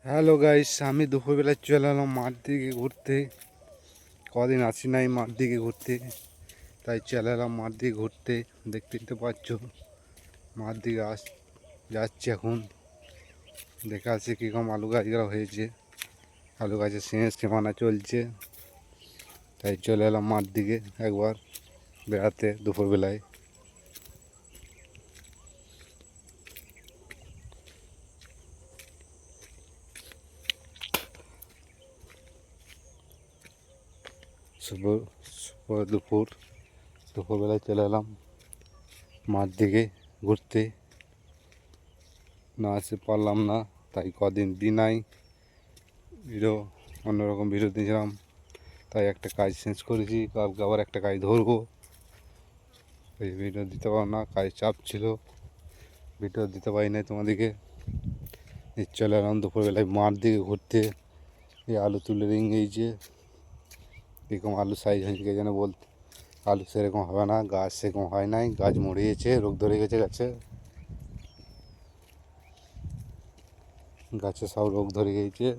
Hello guys, আমি দুপুরবেলা চলে এলাম মাঠ দিকে ঘুরতে। কদিন আসি নাই মাঠ দিকে ঘুরতে, তাই চলে এলাম মাঠ দিকে ঘুরতে। দেখতে তো পাচ্ছ মাঠ দিকে যাচ্ছি এখন। দেখা আছে কীরকম আলু গাছগুলো হয়েছে, আলু গাছের সীমানা চলছে। তাই চলে এলাম মাঠ দিকে একবার বেড়াতে দুপুরবেলায়। শুভ শুভ দুপুরবেলায় চলে এলাম মাঠ দিকে ঘুরতে। না আসতে পারলাম না, তাই কদিন নাই ভিডিও, অন্যরকম ভিডিও দিয়েছিলাম। তাই একটা কাজ চেঞ্জ করেছি, কালকে আবার একটা কাজ ধরবো। এই ভিডিও দিতে পারো না, কাজ চাপ ছিল, ভিডিও দিতে পারি নাই তোমাদেরকে। চলে এলাম দুপুরবেলায় মাঠ দিকে ঘুরতে। এই আলু তুলে রেঙেছে, এরকম আলু সাইজ হয়েছে যেন বলতে। আলু সেরকম হবে না, গাছ সেরকম হয় নাই, গাছ মরে গেছে, রোগ ধরে গেছে গাছে সব রোগ ধরে গেছে।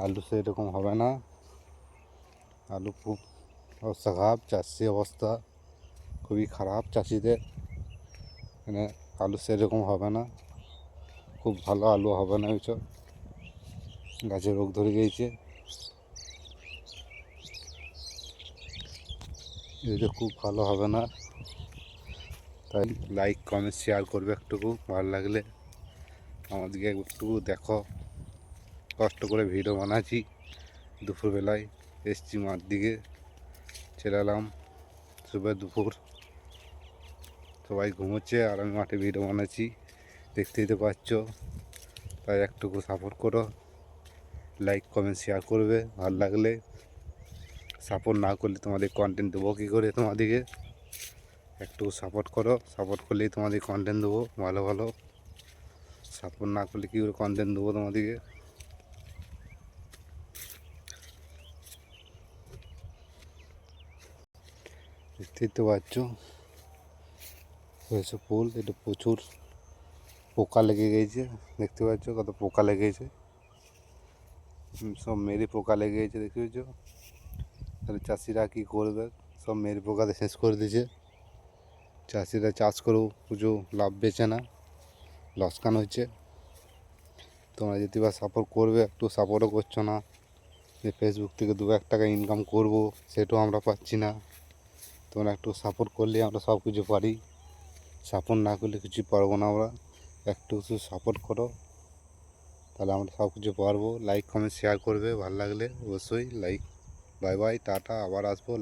আলু সেরকম হবে না, আলু খুব অবস্থা খারাপ, চাষি অবস্থা খুবই খারাপ চাষিদের। মানে আলু সেরকম হবে না, খুব ভালো আলু হবে না, ওইসব গাছে রোগ ধরে গিয়েছে। এটা খুব ভালো হবে না, তাই লাইক কমেন্ট শেয়ার করবে একটুকু, ভালো লাগলে আমাদেরকে একটু দেখো। কষ্ট করে ভিডিও বানাচ্ছি, দুপুরবেলায় এসছি মাঠ দিকে, চলে এলাম দুপুর। সবাই ঘুমোচ্ছে আর আমি মাঠে ভিডিও বানাচ্ছি, দেখতেই তো পাচ্ছ। তাই একটুকু সাপোর্ট করো, লাইক কমেন্ট শেয়ার করবে ভালো লাগলে। সাপোর্ট না করলে তোমাদের কন্টেন্ট দেবো কী করে তোমাদেরকে? একটু সাপোর্ট করো, সাপোর্ট করলেই তোমাদের কন্টেন্ট দেবো ভালো ভালো। সাপোর্ট না করলে কী করে কন্টেন্ট দেবো তোমাদেরকে? দেখতেই তো পাচ্ছ হয়েছে ফুল, এটা প্রচুর পোকা লেগে গেছে। দেখতে পাচ্ছ কত পোকা লেগেছে, সব মেরে পোকা লেগে গেছে, দেখতে পাচ্ছ। তাহলে চাষিরা কী করবে? সব মেরে পোকাতে শেষ করে দিয়েছে। চাষিরা চাষ করেও প্রচুর লাভ পেয়েছে না, লসকান হচ্ছে। তোমরা যদি বা সাপোর্ট করবে, একটু সাপোর্টও করছো না। যে ফেসবুক থেকে 2-1 টাকা ইনকাম করব, সেটাও আমরা পাচ্ছি না। তোমরা একটু সাপোর্ট করলে আমরা সব কিছু পারি, সাপোর্ট না করলে কিছু পারবো না আমরা। একটু সাপোর্ট করো, তাহলে আমরা সব কিছু পারবো। লাইক কমেন্ট শেয়ার করবে ভালো লাগলে অবশ্যই। লাইক, বাই বাই, টাটা, আবার আসবো।